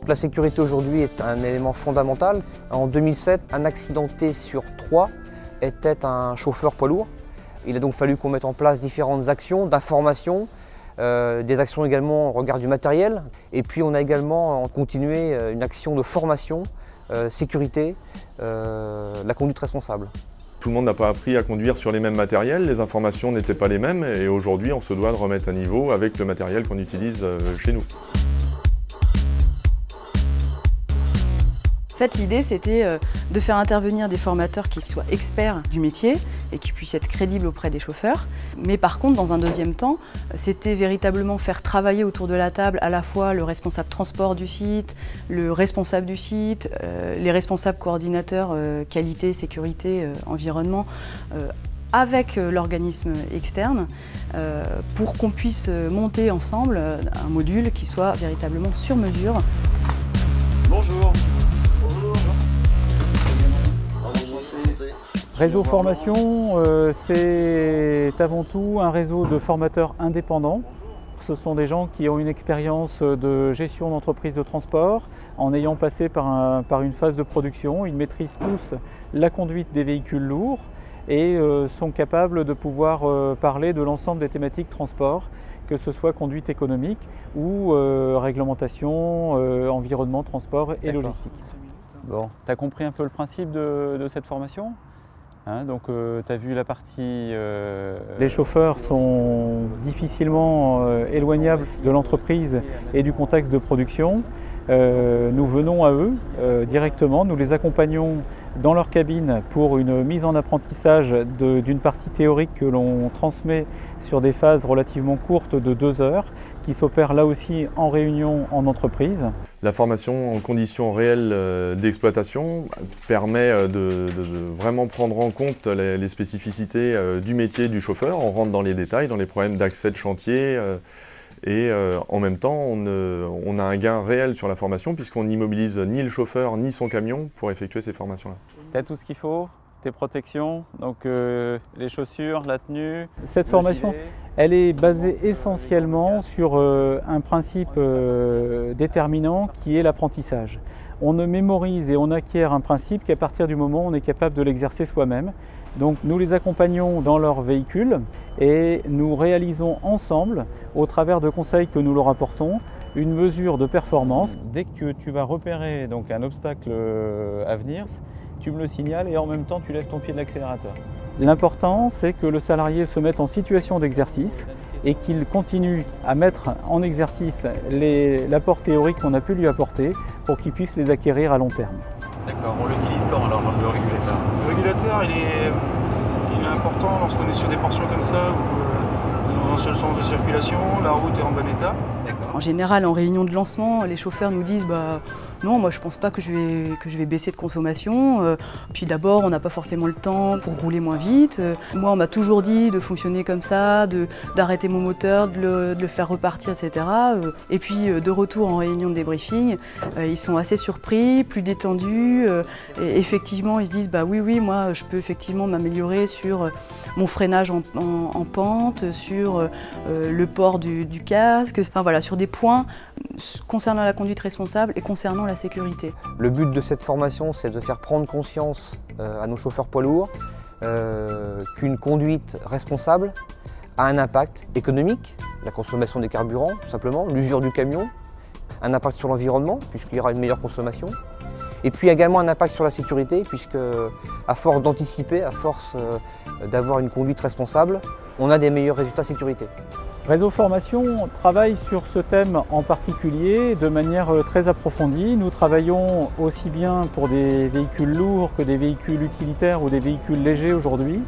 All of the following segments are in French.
La sécurité aujourd'hui est un élément fondamental. En 2007, un accidenté sur 3 était un chauffeur poids lourd. Il a donc fallu qu'on mette en place différentes actions d'information, des actions également au regard du matériel. Et puis on a également continué une action de formation, sécurité, la conduite responsable. Tout le monde n'a pas appris à conduire sur les mêmes matériels, les informations n'étaient pas les mêmes et aujourd'hui on se doit de remettre à niveau avec le matériel qu'on utilise chez nous. En fait, l'idée, c'était de faire intervenir des formateurs qui soient experts du métier et qui puissent être crédibles auprès des chauffeurs. Mais par contre, dans un deuxième temps, c'était véritablement faire travailler autour de la table à la fois le responsable transport du site, le responsable du site, les responsables coordinateurs qualité, sécurité, environnement, avec l'organisme externe pour qu'on puisse monter ensemble un module qui soit véritablement sur mesure. Bonjour. Réseau Formation, c'est avant tout un réseau de formateurs indépendants. Ce sont des gens qui ont une expérience de gestion d'entreprise de transport, en ayant passé par une phase de production. Ils maîtrisent tous la conduite des véhicules lourds et sont capables de pouvoir parler de l'ensemble des thématiques transport, que ce soit conduite économique ou réglementation, environnement, transport et logistique. Bon, tu as compris un peu le principe de cette formation ? Donc tu as vu la partie… Les chauffeurs sont difficilement éloignables de l'entreprise et du contexte de production. Nous venons à eux directement, nous les accompagnons dans leur cabine pour une mise en apprentissage d'une partie théorique que l'on transmet sur des phases relativement courtes de 2 heures, qui s'opère là aussi en réunion en entreprise. La formation en conditions réelles d'exploitation permet de vraiment prendre en compte les spécificités du métier du chauffeur. On rentre dans les détails, dans les problèmes d'accès de chantier et en même temps on a un gain réel sur la formation puisqu'on n'immobilise ni le chauffeur ni son camion pour effectuer ces formations-là. Tu as tout ce qu'il faut, tes protections, donc les chaussures, la tenue. Cette formation, elle est basée essentiellement sur un principe déterminant qui est l'apprentissage. On ne mémorise et on acquiert un principe qu'à partir du moment où on est capable de l'exercer soi-même. Donc nous les accompagnons dans leur véhicule et nous réalisons ensemble, au travers de conseils que nous leur apportons, une mesure de performance. Dès que tu vas repérer donc, un obstacle à venir, tu me le signales et en même temps tu lèves ton pied de l'accélérateur. L'important, c'est que le salarié se mette en situation d'exercice et qu'il continue à mettre en exercice l'apport théorique qu'on a pu lui apporter pour qu'il puisse les acquérir à long terme. D'accord, on l'utilise quand alors le régulateur? Le régulateur, il est important lorsqu'on est sur des portions comme ça, où dans un seul sens de circulation, la route est en bon état. En général, en réunion de lancement, les chauffeurs nous disent non, moi je pense pas que je vais baisser de consommation. Puis d'abord, on n'a pas forcément le temps pour rouler moins vite. Moi, on m'a toujours dit de fonctionner comme ça, d'arrêter mon moteur, de le faire repartir, etc. Et puis de retour en réunion de débriefing, ils sont assez surpris, plus détendus. Et effectivement, ils se disent oui, moi je peux effectivement m'améliorer sur mon freinage en pente, sur le port du casque, enfin voilà, sur des points concernant la conduite responsable et concernant la sécurité. Le but de cette formation, c'est de faire prendre conscience à nos chauffeurs poids lourds qu'une conduite responsable a un impact économique, la consommation des carburants tout simplement, l'usure du camion, un impact sur l'environnement puisqu'il y aura une meilleure consommation, et puis également un impact sur la sécurité puisque à force d'anticiper, à force d'avoir une conduite responsable, on a des meilleurs résultats sécurité. Réseau Formation travaille sur ce thème en particulier de manière très approfondie. Nous travaillons aussi bien pour des véhicules lourds que des véhicules utilitaires ou des véhicules légers aujourd'hui.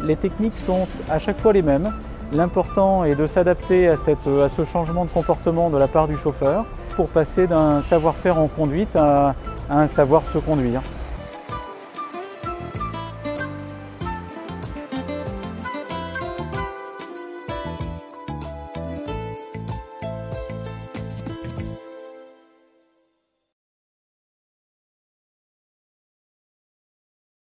Les techniques sont à chaque fois les mêmes. L'important est de s'adapter à ce changement de comportement de la part du chauffeur pour passer d'un savoir-faire en conduite à un savoir se conduire.